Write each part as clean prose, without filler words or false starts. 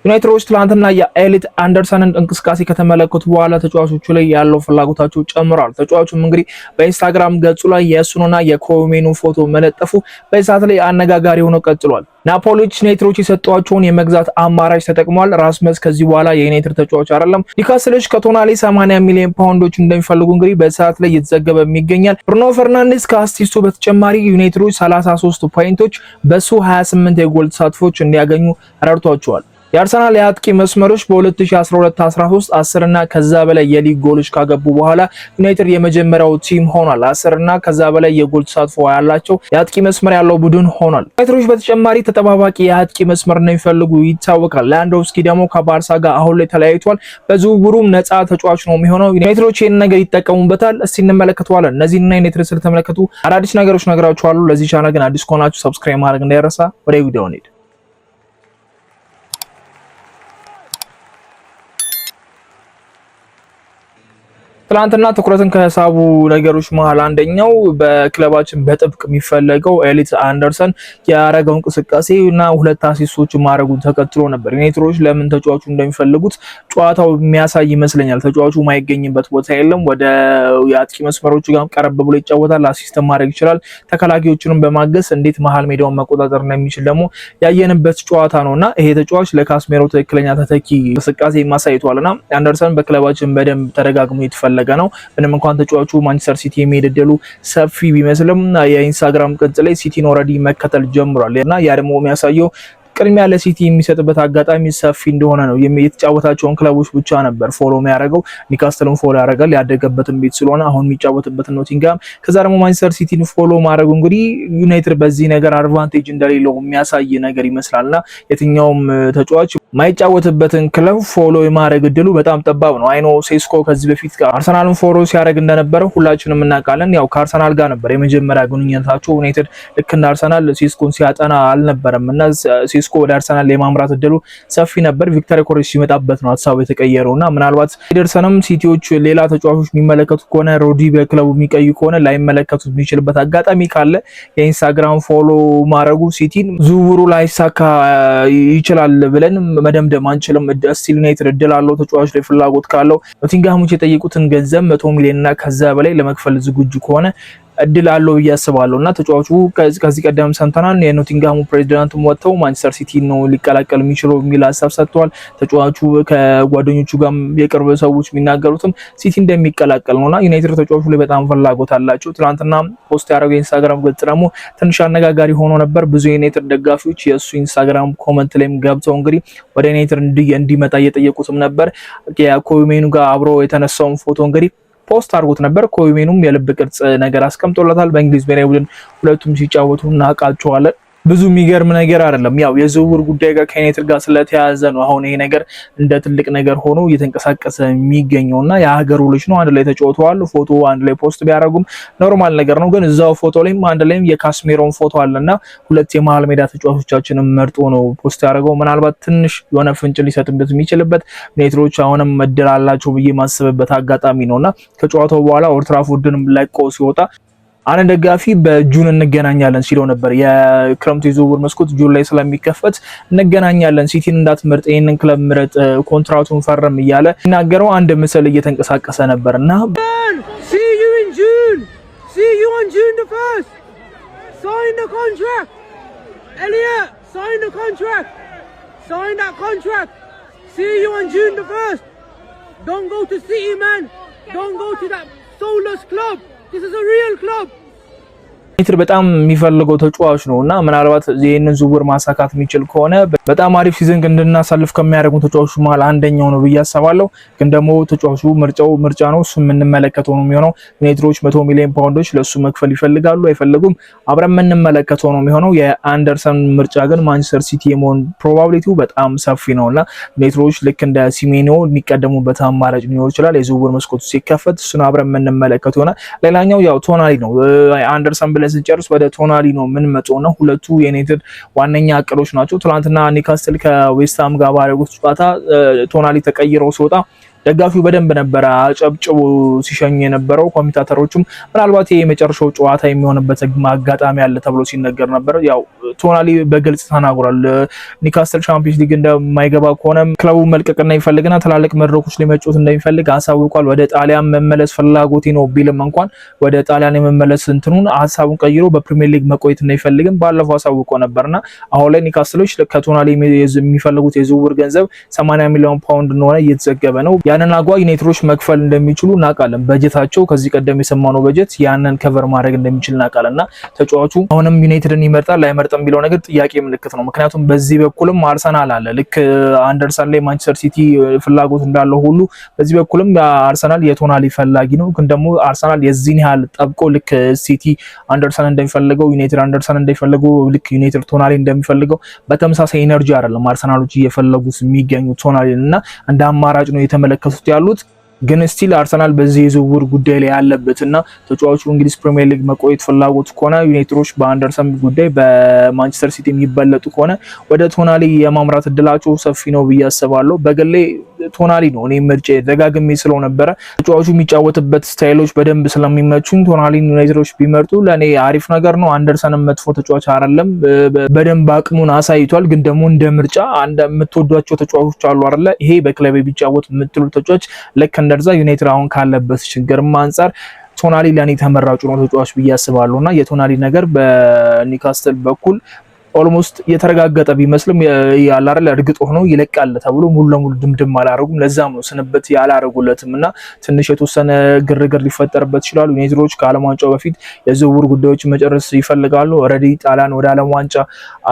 ዩናይትዶች ትላንትና የኤሊት አንደርሰንን እንቅስቃሴ ከተመለከቱ በኋላ ተጫዋቾቹ ላይ ያለው ፍላጎታቸው ጨምሯል። ተጫዋቹም እንግዲህ በኢንስታግራም ገጹ ላይ የእሱንና የኮሜኑ ፎቶ መለጠፉ በሰዓት ላይ አነጋጋሪ ሆኖ ቀጥሏል። ናፖሊዎች ዩናይትዶች የሰጧቸውን የመግዛት አማራጭ ተጠቅሟል። ራስመስ ከዚህ በኋላ የዩናይትድ ተጫዋች አይደለም። ኒውካስሎች ከቶናሊ 80 ሚሊዮን ፓውንዶች እንደሚፈልጉ እንግዲህ በሰዓት ላይ እየተዘገበ ይገኛል። ብሩኖ ፈርናንዴስ ከአሲስቱ በተጨማሪ ዩናይትዶች 33 ፖይንቶች በሱ 28 የጎል ተሳትፎች እንዲያገኙ ረድቷቸዋል። የአርሰናል የአጥቂ መስመሮች በ2012-13 10 እና ከዛ በላይ የሊግ ጎሎች ካገቡ በኋላ ዩናይትድ የመጀመሪያው ቲም ሆኗል። 10 እና ከዛ በላይ የጎል ተሳትፎ ያላቸው የአጥቂ መስመር ያለው ቡድን ሆኗል። ዩናይትዶች በተጨማሪ ተጠባባቂ የአጥቂ መስመር እንደሚፈልጉ ይታወቃል። ላንዶውስኪ ደግሞ ከባርሳ ጋር አሁን ላይ ተለያይቷል። በዝውውሩም ነፃ ተጫዋች ነው የሚሆነው። ዩናይትዶች ይህን ነገር ይጠቀሙበታል። እስቲ እንመለከተዋለን። እነዚህና ዩናይትድ ስለተመለከቱ አዳዲስ ነገሮች ነግራችኋለሁ። ለዚህ ቻናል ግን አዲስ ከሆናችሁ ሰብስክራይብ ማድረግ እንዳይረሳ። ወደ ቪዲዮው እንሂድ። ትላንትና ትኩረትን ከሳቡ ነገሮች መሃል አንደኛው በክለባችን በጥብቅ የሚፈለገው ኤሊት አንደርሰን ያረጋው እንቅስቃሴ እና 2 አሲስቶች ማድረጉን ተከትሎ ነበር። ዩናይትዶች ለምን ተጫዋቹ እንደሚፈልጉት ጨዋታው የሚያሳይ ይመስለኛል። ተጫዋቹ ማይገኝበት ቦታ የለም። ወደ የአጥቂ መስመሮቹ ጋር ቀረብ ብሎ ይጫወታል፣ አሲስት ማድረግ ይችላል። ተከላካዮቹንም በማገዝ እንዴት መሃል ሜዳውን መቆጣጠር እንደሚችል ደግሞ ያየንበት ጨዋታ ነውና ይሄ ተጫዋች ለካስሜሮ ትክክለኛ ተተኪ እንቅስቃሴ ማሳይቷልና አንደርሰን በክለባችን በደንብ ተደጋግሞ ይተፈለጋል ነው። ምንም እንኳን ተጫዋቹ ማንቸስተር ሲቲ የሚሄድ እድሉ ሰፊ ቢመስልም የኢንስታግራም ገጽ ላይ ሲቲን ኦልሬዲ መከተል ጀምሯል እና ያ ደግሞ የሚያሳየው ቅድሚያ ለሲቲ የሚሰጥበት አጋጣሚ ሰፊ እንደሆነ ነው። የተጫወታቸውን ክለቦች ብቻ ነበር ፎሎ የሚያደርገው። ኒውካስትልን ፎሎ ያደርጋል ያደገበትን ቤት ስለሆነ አሁን የሚጫወትበት ኖቲንጋም። ከዛ ደግሞ ማንቸስተር ሲቲን ፎሎ ማድረጉ እንግዲህ ዩናይትድ በዚህ ነገር አድቫንቴጅ እንደሌለው የሚያሳይ ነገር ይመስላልና የትኛውም ተጫዋች ማይጫወትበትን ክለብ ፎሎ የማድረግ እድሉ በጣም ጠባብ ነው። አይኖ ሴስኮ ከዚህ በፊት አርሰናልን ፎሎ ሲያደርግ እንደነበረ ሁላችንም እናውቃለን። ያው ከአርሰናል ጋር ነበር የመጀመሪያ ግንኙነታቸው። ዩናይትድ ልክ እንደ አርሰናል ሴስኮን ሲያጠና አልነበረም እና ሴስኮ ወደ አርሰናል የማምራት እድሉ ሰፊ ነበር። ቪክተር ኮሬስ ሲመጣበት ነው ሀሳቡ የተቀየረውና ምናልባት ኤደርሰንም ሲቲዎች ሌላ ተጫዋቾች የሚመለከቱ ከሆነ ሮዲ በክለቡ የሚቀይ ከሆነ ላይመለከቱት የሚችልበት አጋጣሚ ካለ የኢንስታግራም ፎሎ ማድረጉ ሲቲን ዝውውሩ ላይሳካ ይችላል ብለን መደምደም አንችልም። ስቲል ዩናይትድ እድል አለው ተጫዋች ላይ ፍላጎት ካለው። ኖቲንግሃሞች የጠየቁትን ገንዘብ 100 ሚሊዮን እና ከዛ በላይ ለመክፈል ዝግጁ ከሆነ እድል አለው እያስባለሁ እና ተጫዋቹ ከዚህ ቀደም ሰምተናል። የኖቲንግሃሙ ፕሬዚዳንትም ወጥተው ማንቸስተር ሲቲ ነው ሊቀላቀል የሚችለው የሚል ሀሳብ ሰጥተዋል። ተጫዋቹ ከጓደኞቹ ጋር የቅርብ ሰዎች የሚናገሩትም ሲቲ እንደሚቀላቀል ነውና ዩናይትድ ተጫዋቹ ላይ በጣም ፍላጎት አላቸው። ትናንትና ፖስት ያደረገው ኢንስታግራም ገጽ ደግሞ ትንሽ አነጋጋሪ ሆኖ ነበር። ብዙ የዩናይትድ ደጋፊዎች የእሱ ኢንስታግራም ኮመንት ላይም ገብተው እንግዲህ ወደ ዩናይትድ እንዲመጣ እየጠየቁትም ነበር። ከኮሜኑ ጋር አብሮ የተነሳውን ፎቶ እንግዲህ ፖስት አድርጎት ነበር። ኮሜኑም የልብ ቅርጽ ነገር አስቀምጦለታል። በእንግሊዝ ብሔራዊ ቡድን ሁለቱም ሲጫወቱ እናውቃቸዋለን። ብዙ የሚገርም ነገር አይደለም። ያው የዝውውር ጉዳይ ጋር ከዩናይትድ ጋር ስለተያያዘ ነው አሁን ይሄ ነገር እንደ ትልቅ ነገር ሆኖ እየተንቀሳቀሰ የሚገኘውና የሀገሩ ልጅ ነው። አንድ ላይ ተጫውተዋል። ፎቶ አንድ ላይ ፖስት ቢያደርጉም ኖርማል ነገር ነው። ግን እዛው ፎቶ ላይም አንድ ላይም የካስሜሮን ፎቶ አለና ሁለት የመሃል ሜዳ ተጫዋቾቻችንን መርጦ ነው ፖስት ያደረገው። ምናልባት ትንሽ የሆነ ፍንጭ ሊሰጥበት የሚችልበት ዩናይትዶች አሁንም እድል አላቸው ብዬ ማስበበት አጋጣሚ ነውና ከጨዋታው በኋላ ኦልድ ትራፎርድንም ለቆ ሲወጣ አንድ ደጋፊ በጁን እንገናኛለን ሲለው ነበር። የክረምቱ የዝውውር መስኮት ጁን ላይ ስለሚከፈት እንገናኛለን፣ ሲቲን እንዳትመርጥ፣ ይሄንን ክለብ ምረጥ፣ ኮንትራቱን ፈርም እያለ ሲናገረው አንድ ምስል እየተንቀሳቀሰ ነበርና see you in June, see you on June the 1st, sign the contract, Elliot, sign the contract, sign that contract, see you on June the 1st, don't go to City man, don't go to that soulless club. This is a real club. ዩናይትድ በጣም የሚፈልገው ተጫዋች ነውና ምናልባት ይሄንን ዝውውር ማሳካት የሚችል ከሆነ በጣም አሪፍ ሲዝን እንድናሳልፍ ከሚያደርጉ ተጫዋቾች መሃል አንደኛው ነው ብዬ አስባለሁ። ግን ደግሞ ተጫዋቹ ምርጫ ነው፣ እሱ የምንመለከተው ነው የሚሆነው። ዩናይትዶች 100 ሚሊዮን ፓውንዶች ለሱ መክፈል ይፈልጋሉ አይፈልጉም አብረን የምንመለከተው ነው የሚሆነው። የአንደርሰን ምርጫ ግን ማንቸስተር ሲቲ የመሆን ፕሮባቢሊቲው በጣም ሰፊ ነውና ዩናይትዶች ልክ እንደ ሲሜኒዮ የሚቀደሙበት አማራጭ ሊኖር ይችላል። የዝውውር መስኮቱ ሲከፈት እሱን አብረን የምንመለከተው ይሆናል። ሌላኛው ያው ቶናሊ ነው። አንደርሰን ስንጨርስ ወደ ቶናሊ ነው የምንመጣውና ሁለቱ የዩናይትድ ዋነኛ አቅዶች ናቸው። ትናንትና ኒውካስትል ከዌስትሃም ጋር ባደረጉት ጨዋታ ቶናሊ ተቀይረው ሲወጣ ደጋፊው በደንብ ነበር አጨብጭቦ ሲሸኝ የነበረው። ኮሚታተሮቹም ምናልባት የመጨረሻው ጨዋታ የሚሆንበት አጋጣሚ አለ ተብሎ ሲነገር ነበር። ያው ቶናሊ በግልጽ ተናግሯል። ኒውካስትል ቻምፒየንስ ሊግ እንደማይገባ ከሆነም ክለቡ መልቀቅና ይፈልግና ትላልቅ መድረኮች ላይ መጫወት እንደሚፈልግ አሳውቋል። ወደ ጣሊያን መመለስ ፍላጎቴ ነው ቢልም እንኳን ወደ ጣሊያን የመመለስ እንትኑን ሀሳቡን ቀይሮ በፕሪሚየር ሊግ መቆየት እንደሚፈልግም ባለፈው አሳውቆ ነበርና አሁን ላይ ኒውካስትሎች ከቶናሊ የሚፈልጉት የዝውውር ገንዘብ 80 ሚሊዮን ፓውንድ እንደሆነ እየተዘገበ ነው። ያንን አጓ ዩናይትዶች መክፈል እንደሚችሉ እናውቃለን። በጀታቸው ከዚህ ቀደም የሰማነው በጀት ያንን ከቨር ማድረግ እንደሚችል እናውቃለንና ተጫዋቹ አሁንም ዩናይትድን ይመርጣል ላይመርጥም የሚለው ነገር ጥያቄ ምልክት ነው። ምክንያቱም በዚህ በኩልም አርሰናል አለ። ልክ አንደርሰን ላይ ማንቸስተር ሲቲ ፍላጎት እንዳለው ሁሉ በዚህ በኩልም አርሰናል የቶናሊ ፈላጊ ነው። ግን ደግሞ አርሰናል የዚህን ያህል ጠብቆ ልክ ሲቲ አንደርሰን እንደሚፈልገው ዩናይትድ አንደርሰን እንደሚፈልገው ልክ ዩናይትድ ቶናሊ እንደሚፈልገው በተመሳሳይ ኤነርጂ አይደለም አርሰናሎች እየፈለጉት የሚገኙ ቶናሊን እና እንደ አማራጭ ነው የተመለከቱት ያሉት። ግን ስቲል አርሰናል በዚህ የዝውውር ጉዳይ ላይ ያለበትና ተጫዋቹ እንግሊዝ ፕሪሚየር ሊግ መቆየት ፍላጎት ከሆነ ዩናይትዶች በአንደርሰን ጉዳይ በማንቸስተር ሲቲ የሚበለጡ ከሆነ ወደ ቶናሊ የማምራት እድላቸው ሰፊ ነው ብዬ አስባለሁ። በግሌ ቶናሊ ነው እኔ ምርጬ ደጋግሜ ስለው ነበረ። ተጫዋቹ የሚጫወትበት ስታይሎች በደንብ ስለሚመቹኝ ቶናሊን ዩናይትዶች ቢመርጡ ለኔ አሪፍ ነገር ነው። አንደርሰንም መጥፎ ተጫዋች አይደለም፣ በደንብ አቅሙን አሳይቷል። ግን ደግሞ እንደ ምርጫ የምትወዷቸው ተጫዋቾች አሉ አይደለ? ይሄ በክለብ ቢጫወት የምትሉ ተጫዋች ልክ እንደዛ ዩናይትድ አሁን ካለበት ችግርም አንፃር ቶናሊ ለኔ ተመራጩ ነው ተጫዋች ብዬ አስባለሁና የቶናሊ ነገር በኒውካስትል በኩል ኦልሞስት የተረጋገጠ ቢመስልም ያለ አይደል እርግጥ ሆኖ ይለቃል ተብሎ ሙሉ ለሙሉ ድምድም አላረጉም። ለዛም ነው ስንበት ያላረጉለትምና ትንሽ የተወሰነ ግርግር ሊፈጠርበት ይችላል። ዩናይትዶች ከዓለም ዋንጫው በፊት የዝውውር ጉዳዮችን መጨረስ ይፈልጋሉ። ኦሬዲ ጣሊያን ወደ ዓለም ዋንጫ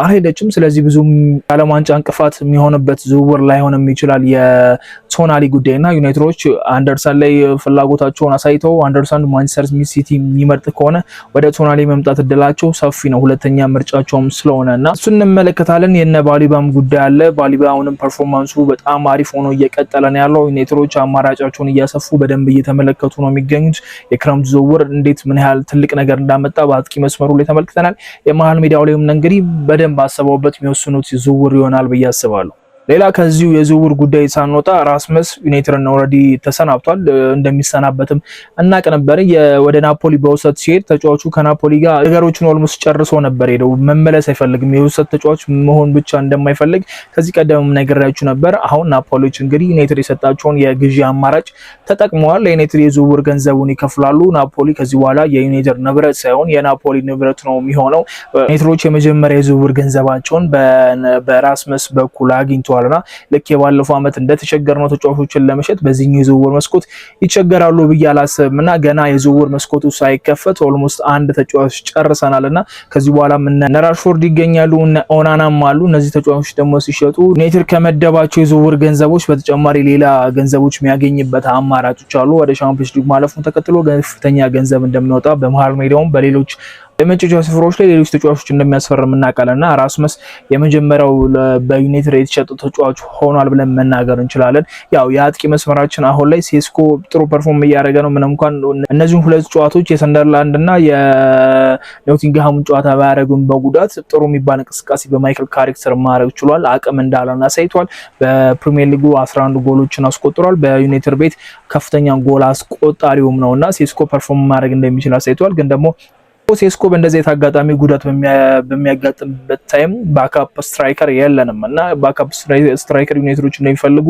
አልሄደችም። ስለዚህ ብዙም ዓለም ዋንጫ እንቅፋት የሚሆንበት ዝውውር ላይሆንም ይችላል የቶናሊ ጉዳይና ዩናይትዶች አንደርሰን ላይ ፍላጎታቸውን አሳይተው አንደርሰን ማንቸስተር ሲቲ የሚመርጥ ከሆነ ወደ ቶናሊ መምጣት እድላቸው ሰፊ ነው። ሁለተኛ ምርጫቸውም ስለሆነ እና እሱን እንመለከታለን። የነ ባሊባም ጉዳይ አለ። ባሊባ አሁንም ፐርፎርማንሱ በጣም አሪፍ ሆኖ እየቀጠለ ነው ያለው። ዩናይትዶች አማራጫቸውን እያሰፉ በደንብ እየተመለከቱ ነው የሚገኙት። የክረምት ዝውውር እንዴት ምን ያህል ትልቅ ነገር እንዳመጣ በአጥቂ መስመሩ ላይ ተመልክተናል። የመሃል ሜዳው ላይም እንግዲህ በደንብ አሰበውበት የሚወስኑት ዝውውር ይሆናል ብዬ አስባለሁ። ሌላ ከዚሁ የዝውውር ጉዳይ ሳንወጣ ራስመስ ዩናይትድን ኦልሬዲ ተሰናብቷል። እንደሚሰናበትም እናቅ ነበር። ወደ ናፖሊ በውሰት ሲሄድ ተጫዋቹ ከናፖሊ ጋር ነገሮችን ኦልሞስት ጨርሶ ነበር ሄደው መመለስ አይፈልግም። የውሰት ተጫዋች መሆን ብቻ እንደማይፈልግ ከዚህ ቀደም ነግሬያችሁ ነበር። አሁን ናፖሊዎች እንግዲህ ዩናይትድ የሰጣቸውን የግዢ አማራጭ ተጠቅመዋል። ለዩናይትድ የዝውውር ገንዘቡን ይከፍላሉ። ናፖሊ ከዚህ በኋላ የዩናይትድ ንብረት ሳይሆን የናፖሊ ንብረት ነው የሚሆነው። ዩናይትዶች የመጀመሪያ የዝውውር ገንዘባቸውን በራስመስ በኩል አግኝተዋል። ልክ የባለፈው አመት እንደተቸገርነው ተጫዋቾችን ለመሸጥ በዚህኛው የዝውውር መስኮት ይቸገራሉ ብዬ አላስብም እና ገና የዝውውር መስኮቱ ሳይከፈት ኦልሞስት አንድ ተጫዋች ጨርሰናልና ከዚህ በኋላ እነ ራሽፎርድ ይገኛሉ፣ እነ ኦናናም አሉ። እነዚህ ተጫዋቾች ደግሞ ሲሸጡ ዩናይትድ ከመደባቸው የዝውውር ገንዘቦች በተጨማሪ ሌላ ገንዘቦች የሚያገኝበት አማራጮች አሉ። ወደ ቻምፒየንስ ሊግ ማለፉን ተከትሎ ከፍተኛ ገንዘብ እንደሚወጣ በመሃል ሜዳውም በሌሎች የመጨረሻ ስፍራዎች ላይ ሌሎች ተጫዋቾች እንደሚያስፈርም እናውቃለንና ራስመስ የመጀመሪያው በዩናይትድ የተሸጠ ተጫዋች ሆኗል ብለን መናገር እንችላለን። ያው የአጥቂ መስመራችን አሁን ላይ ሴስኮ ጥሩ ፐርፎርም እያደረገ ነው። ምንም እንኳን እነዚህን ሁለት ጨዋታዎች የሰንደርላንድ እና የኖቲንግሃሙን ጨዋታ ባያደረጉም በጉዳት ጥሩ የሚባል እንቅስቃሴ በማይክል ካሪክ ስር ማድረግ ችሏል። አቅም እንዳለና አሳይቷል። በፕሪሚየር ሊጉ 11 ጎሎችን አስቆጥሯል። በዩናይትድ ቤት ከፍተኛ ጎል አስቆጣሪውም ነውና ሴስኮ ፐርፎርም ማድረግ እንደሚችል አሳይቷል። ግን ደግሞ ሴስኮ በእንደዚህ አጋጣሚ ጉዳት በሚያጋጥምበት ታይም ባካፕ ስትራይከር የለንም እና ባካፕ ስትራይከር ዩናይትዶች እንደሚፈልጉ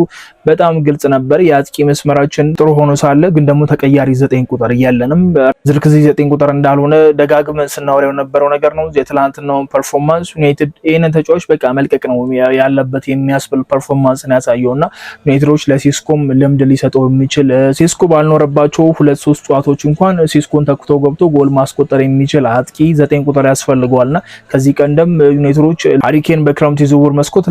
በጣም ግልጽ ነበር። የአጥቂ መስመራችን ጥሩ ሆኖ ሳለ ግን ደግሞ ተቀያሪ 9 ቁጥር የለንም። ዝርክዚ 9 ቁጥር እንዳልሆነ ደጋግመን ስናወራው የነበረው ነገር ነው። የትላንትናውን ፐርፎርማንስ ዩናይትድ ይሄንን ተጫዋች በቃ መልቀቅ ነው ያለበት የሚያስብል ፐርፎርማንስ ነው ያሳየውና ዩናይትዶች ለሴስኮም ልምድ ሊሰጠው የሚችል ሴስኮ ባልኖረባቸው 2-3 ጨዋታዎች እንኳን ሴስኮን ተክቶ ገብቶ ጎል ማስቆጠር የሚችል አጥቂ 9 ቁጥር ያስፈልገዋልና ከዚህ ቀደም ዩናይትዶች ሃሪኬን በክረምት የዝውውር መስኮት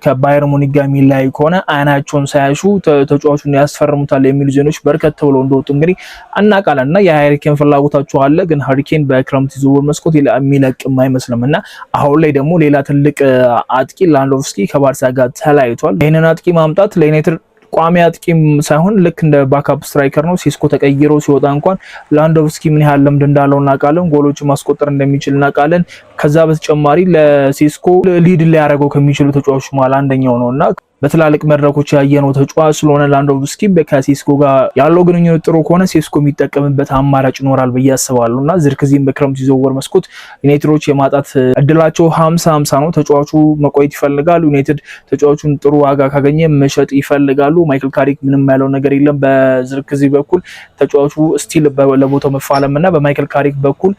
ከባየር ሙኒክ ጋር የሚለያይ ከሆነ አይናቸውን ሳያሹ ተጫዋቹን ያስፈርሙታል የሚሉ ዜናዎች በርከት ብለው እንደወጡ እንግዲህ እናውቃለንና የሃሪኬን ፍላጎታቸው አለ። ግን ሃሪኬን በክረምት የዝውውር መስኮት የሚለቅም አይመስልምና አሁን ላይ ደግሞ ሌላ ትልቅ አጥቂ ላንዶቭስኪ ከባርሳ ጋር ተለያይቷል። ይሄንን አጥቂ ማምጣት ለዩናይትድ ቋሚ አጥቂም ሳይሆን ልክ እንደ ባካፕ ስትራይከር ነው። ሴስኮ ተቀይሮ ሲወጣ እንኳን ላንዶቭስኪ ምን ያህል ልምድ እንዳለው እናውቃለን። ጎሎችን ማስቆጠር እንደሚችል እናውቃለን። ከዛ በተጨማሪ ለሴስኮ ሊድ ሊያደርገው ከሚችሉ ተጫዋቾች መሃል አንደኛው ነውና በትላልቅ መድረኮች ያየነው ተጫዋች ስለሆነ ላንዶቭስኪ ከሴስኮ ጋር ያለው ግንኙነት ጥሩ ከሆነ ሴስኮ የሚጠቀምበት አማራጭ ይኖራል ብዬ አስባለሁና ዝርክዚም በክረምቱ ዝውውር መስኮት ዩናይትዶች የማጣት እድላቸው 50-50 ነው። ተጫዋቹ መቆየት ይፈልጋሉ። ዩናይትድ ተጫዋቹን ጥሩ ዋጋ ካገኘ መሸጥ ይፈልጋሉ። ማይክል ካሪክ ምንም ያለው ነገር የለም በዝርክዚ በኩል ተጫዋቹ ስቲል ለቦታው መፋለምና በማይክል ካሪክ በኩል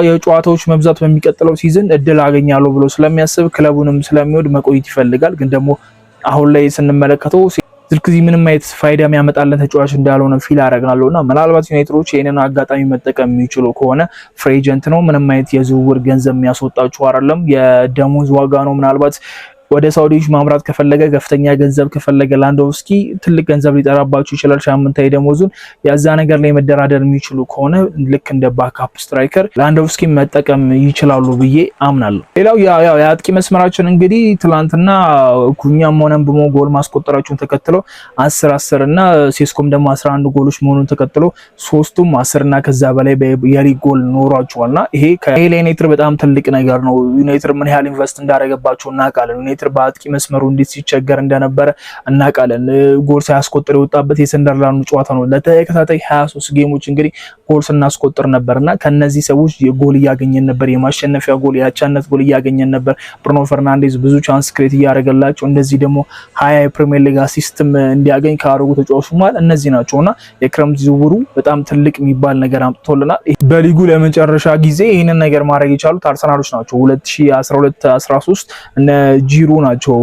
የጨዋታዎች መብዛት በሚቀጥለው ሲዝን እድል አገኛለሁ ብሎ ስለሚያስብ ክለቡንም ስለሚወድ መቆየት ይፈልጋል። ግን ደግሞ አሁን ላይ ስንመለከተው ዝርክዚ ምንም አይነት ፋይዳ የሚያመጣልን ተጫዋች እንዳልሆነ ፊል አደርጋለሁና ምናልባት ዩናይትዶች ይሄንን አጋጣሚ መጠቀም የሚችሉ ከሆነ ፍሪ ኤጀንት ነው፣ ምንም አይነት የዝውውር ገንዘብ የሚያስወጣችሁ አይደለም፣ የደሞዝ ዋጋ ነው። ምናልባት ወደ ሳውዲዎች ማምራት ከፈለገ ከፍተኛ ገንዘብ ከፈለገ ላንዶቭስኪ ትልቅ ገንዘብ ሊጠራባችሁ ይችላል። ሳምንታዊ ደሞዙን ያዛ ነገር ላይ መደራደር የሚችሉ ከሆነ ልክ እንደ ባክአፕ ስትራይከር ላንዶቭስኪ መጠቀም ይችላሉ ብዬ አምናለሁ። ሌላው የአጥቂ መስመራችን እንግዲህ ትላንትና ኩኛም ሆነም በሞ ጎል ማስቆጠራቸውን ተከትለው 10-10 እና ሴስኮም ደግሞ 11 ጎሎች መሆኑን ተከትለው ሶስቱም 10 እና ከዛ በላይ የሊግ ጎል ኖሯቸዋልና ይሄ ከዩናይትድ በጣም ትልቅ ነገር ነው። ዩናይትድ ምን ያህል ኢንቨስት እንዳደረገባቸው እናውቃለን። ዩናይትድ በአጥቂ መስመሩ እንዴት ሲቸገር እንደነበረ እናውቃለን። ጎል ሳያስቆጥር የወጣበት የሰንደርላንዱ ጨዋታ ነው። ለተከታታይ 23 ጌሞች እንግዲህ ጎል ስናስቆጥር ነበርና ከነዚህ ሰዎች ጎል እያገኘን ነበር፣ የማሸነፊያ ጎል፣ የአቻነት ጎል እያገኘን ነበር። ብሩኖ ፈርናንዴዝ ብዙ ቻንስ ክሬት እያደረገላቸው እንደዚህ ደግሞ 20 የፕሪሚየር ሊግ አሲስትም እንዲያገኝ ካደረጉ ተጫዋቾች ማለት እነዚህ ናቸውና የክረምት ዝውውሩ በጣም ትልቅ የሚባል ነገር አምጥቶልናል። በሊጉ ለመጨረሻ ጊዜ ይህንን ነገር ማድረግ የቻሉት አርሰናሎች ናቸው። 2012-13 እነ ጂሩ ናቸው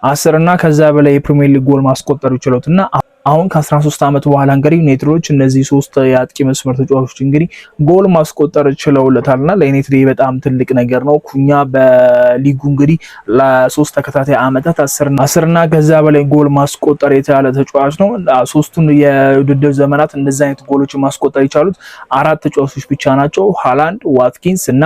10 እና ከዛ በላይ የፕሪሚየር ሊግ ጎል ማስቆጠር ይችላሉና አሁን ከ13 ዓመት በኋላ እንግዲህ ዩናይትዶች እነዚህ ሶስት የአጥቂ መስመር ተጫዋቾች እንግዲህ ጎል ማስቆጠር ችለውለታልና ለዩናይትድ በጣም ትልቅ ነገር ነው። ኩኛ በሊጉ እንግዲህ ለሶስት ተከታታይ ዓመታት 10 እና ከዛ በላይ ጎል ማስቆጠር የቻለ ተጫዋች ነው። ሶስቱን የውድድር ዘመናት እንደዛ አይነት ጎሎች ማስቆጠር የቻሉት 4 ተጫዋቾች ብቻ ናቸው፣ ሃላንድ፣ ዋትኪንስ እና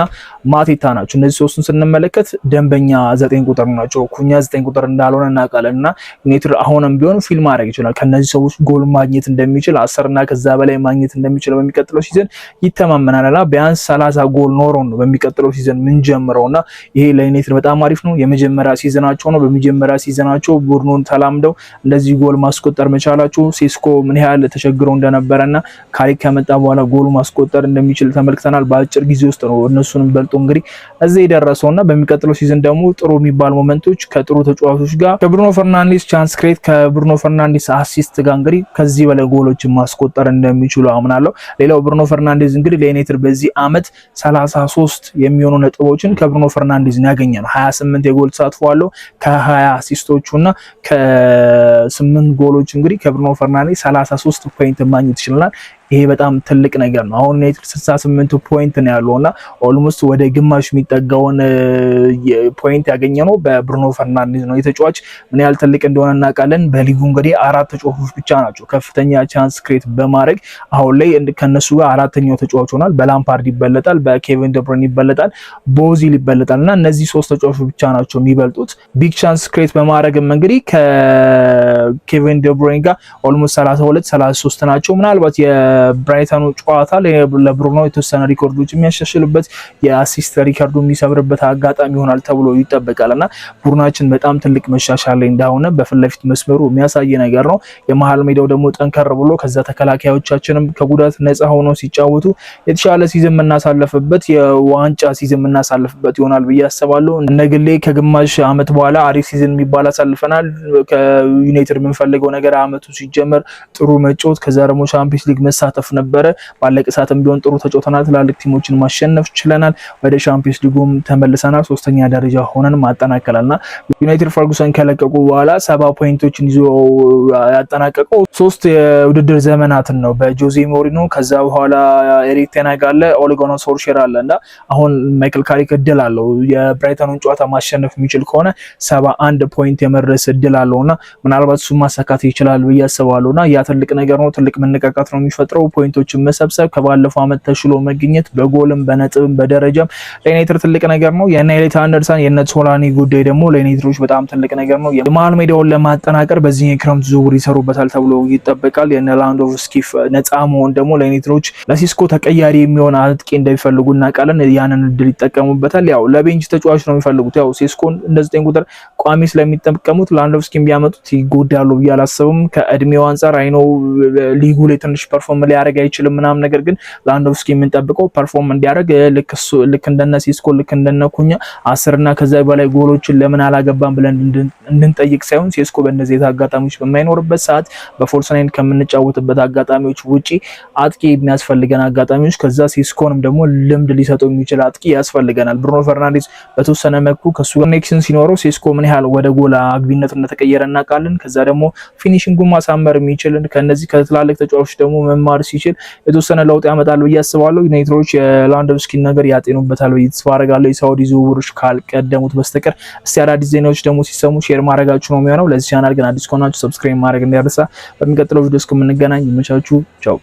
ማቴታ ናቸው። እነዚህ ሶስቱን ስንመለከት ደንበኛ 9 ቁጥር ናቸው። ኩኛ 9 ቁጥር እንዳልሆነ እናውቃለንና ዩናይትድ አሁንም ቢሆን ፊልም ማድረግ ይችላል ከነዚህ ሰዎች ጎል ማግኘት እንደሚችል 10 እና ከዛ በላይ ማግኘት እንደሚችል በሚቀጥለው ሲዝን ይተማመናልና ቢያንስ 30 ጎል ኖሮ ነው በሚቀጥለው ሲዝን ምን ጀምረውና ይሄ ለዩናይትድ በጣም አሪፍ ነው። የመጀመሪያ ሲዝናቸው ነው። በመጀመሪያ ሲዝናቸው ቡድኑን ተላምደው እንደዚህ ጎል ማስቆጠር መቻላቸው ሴስኮ ምን ያህል ተቸግሮ እንደነበረና ካሪክ ከመጣ በኋላ ጎል ማስቆጠር እንደሚችል ተመልክተናል። በአጭር ጊዜ ውስጥ ነው እነሱንም በልጦ እንግዲህ እዚህ የደረሰውና በሚቀጥለው ሲዝን ደግሞ ጥሩ የሚባል ሞመንቶች ከጥሩ ተጫዋቾች ጋር ከብሩኖ ፈርናንዴስ ቻንስ ክሬት ከብሩኖ ፈርናንዴስ አሲስት ጋር እንግዲህ ከዚህ በላይ ጎሎችን ማስቆጠር እንደሚችሉ አምናለሁ። ሌላው ብሩኖ ፈርናንዴዝ እንግዲህ ለዩናይትድ በዚህ አመት 33 የሚሆኑ ነጥቦችን ከብሩኖ ፈርናንዴዝ ያገኘ ነው። 28 የጎል ተሳትፎ አለው። ከ20 አሲስቶቹና ከ8 ጎሎች እንግዲህ ከብሩኖ ፈርናንዴዝ 33 ፖይንት ማግኘት ይችላል። ይሄ በጣም ትልቅ ነገር ነው። አሁን ዩናይትድ 68 ፖይንት ነው ያለውና ኦልሞስት ወደ ግማሽ የሚጠጋውን ፖይንት ያገኘ ነው በብሩኖ ፈርናንዴዝ ነው። የተጫዋች ምን ያህል ትልቅ እንደሆነ እናውቃለን። በሊጉ እንግዲህ 4 ተጫዋቾች ብቻ ናቸው ከፍተኛ ቻንስ ክሬት በማድረግ አሁን ላይ ከነሱ ጋር አራተኛው ተጫዋች ሆኗል። በላምፓርድ ይበለጣል፣ በኬቪን ደብሩይን ይበለጣል፣ በኦዚል ይበለጣልና እነዚህ 3 ተጫዋቾች ብቻ ናቸው የሚበልጡት። ቢግ ቻንስ ክሬት በማድረግም እንግዲህ ከኬቪን ደብሩይን ጋር ኦልሞስት 32 33 ናቸው። ምናልባት ብራይተኑ ጨዋታ ለብሩኖ የተወሰነ ሪኮርዶች የሚያሻሽልበት የአሲስት ሪኮርዱ የሚሰብርበት አጋጣሚ ይሆናል ተብሎ ይጠበቃልና ቡድናችን በጣም ትልቅ መሻሻል ላይ እንደሆነ በፊት ለፊት መስመሩ የሚያሳይ ነገር ነው። የመሃል ሜዳው ደግሞ ጠንከር ብሎ ከዛ ተከላካዮቻችንም ከጉዳት ነፃ ሆነው ሲጫወቱ የተሻለ ሲዝን የምናሳልፍበት የዋንጫ ሲዝን የምናሳልፍበት ይሆናል ብዬ አስባለሁ። እነግሌ ከግማሽ ዓመት በኋላ አሪፍ ሲዝን የሚባል አሳልፈናል። ከዩናይትድ የምንፈልገው ነገር አመቱ ሲጀመር ጥሩ መጫወት ከዛ ደግሞ ቻምፒየንስ ሊግ መሳተፍ ነበረ። ባለቀ ሰዓትም ቢሆን ጥሩ ተጫውተናል። ትላልቅ ቲሞችን ማሸነፍ ችለናል። ወደ ቻምፒየንስ ሊጉም ተመልሰናል። 3ኛ ደረጃ ሆነን ማጠናከልና ዩናይትድ ፈርጉሰን ከለቀቁ በኋላ 70 ፖይንቶችን ይዞ ያጠናቀቀው 3 የውድድር ዘመናትን ነው በጆዜ ሞሪኖ። ከዛ በኋላ ኤሪክ ቴን ሃግ አለ፣ ኦሌ ጉናር ሶልሼር አለና አሁን ማይክል ካሪክ እድል አለው የብራይተኑን ጨዋታ ማሸነፍ የሚችል ከሆነ 71 ፖይንት የመድረስ እድል አለውና ምናልባት እሱ ማሳካት ይችላል ብዬ አስባለሁና ያ ትልቅ ነገር ነው። ትልቅ መነቃቃት ነው የሚፈጥረው። ፈጥረው ፖይንቶችን መሰብሰብ ከባለፈው አመት ተሽሎ መገኘት በጎልም በነጥብም በደረጃም ለዩናይትድ ትልቅ ነገር ነው። የነ ኤሊት አንደርሰን የነ ሶላኒ ጉዳይ ደግሞ ለዩናይትዶች በጣም ትልቅ ነገር ነው። የመሃል ሜዳውን ለማጠናቀር በዚህ የክረምት ዝውውር ይሰሩበታል ተብሎ ይጠበቃል። የነ ላንዶቭስኪ ነፃ መሆን ደግሞ ለዩናይትዶች ለሲስኮ ተቀያሪ የሚሆን አጥቂ እንደሚፈልጉ እናውቃለን። ያንን እድል ይጠቀሙበታል። ያው ለቤንች ተጫዋች ነው የሚፈልጉት። ያው ሲስኮን እንደ 9 ቁጥር ቋሚ ስለሚጠቀሙት ላንዶቭስኪን ቢያመጡት ይጎዳሉ ብዬ አላስብም። ከእድሜው አንፃር አይኖ ሊጉ ላይ ትንሽ ፐርፎርም ሊያደርግ አይችልም ምናምን፣ ነገር ግን ላንዶቭስኪ የምንጠብቀው ፐርፎርም እንዲያደርግ ልክ እንደነ ሲስኮ ልክ እንደነ ኩኛ 10 እና ከዛ በላይ ጎሎችን ለምን አላገባም ብለን እንድንጠይቅ ሳይሆን ሲስኮ በእነዚህ አጋጣሚዎች በማይኖርበት ሰዓት በፎልስ ናይን ከምንጫወትበት አጋጣሚዎች ውጪ አጥቂ የሚያስፈልገን አጋጣሚዎች ከዛ ሲስኮንም ደግሞ ልምድ ሊሰጠው የሚችል አጥቂ ያስፈልገናል። ብሩኖ ፈርናንዴዝ በተወሰነ መልኩ ከሱ ኮኔክሽን ሲኖረው ሲስኮ ምን ያህል ወደ ጎል አግቢነት እንደተቀየረ እናውቃለን። ከዛ ደግሞ ፊኒሺንጉን ማሳመር የሚችል ከነዚህ ከትላልቅ ተጫዋቾች ደግሞ መማር ሲችል የተወሰነ ለውጥ ያመጣል ብዬ አስባለሁ። ዩናይትዶች የላንዶቭስኪን ነገር ያጤኑበታል ብዬ ተስፋ አደርጋለሁ። የሳውዲ ዝውውሮች ካልቀደሙት በስተቀር እስቲ አዳዲስ ዜናዎች ደግሞ ሲሰሙ ሼር ማድረጋችሁ ነው የሚሆነው። ለዚህ ቻናል ግን አዲስ ከሆናችሁ ሰብስክራይብ ማድረግ እንዳይረሳ። በሚቀጥለው ቪዲዮ እስከምንገናኝ ይመቻችሁ። ቻው።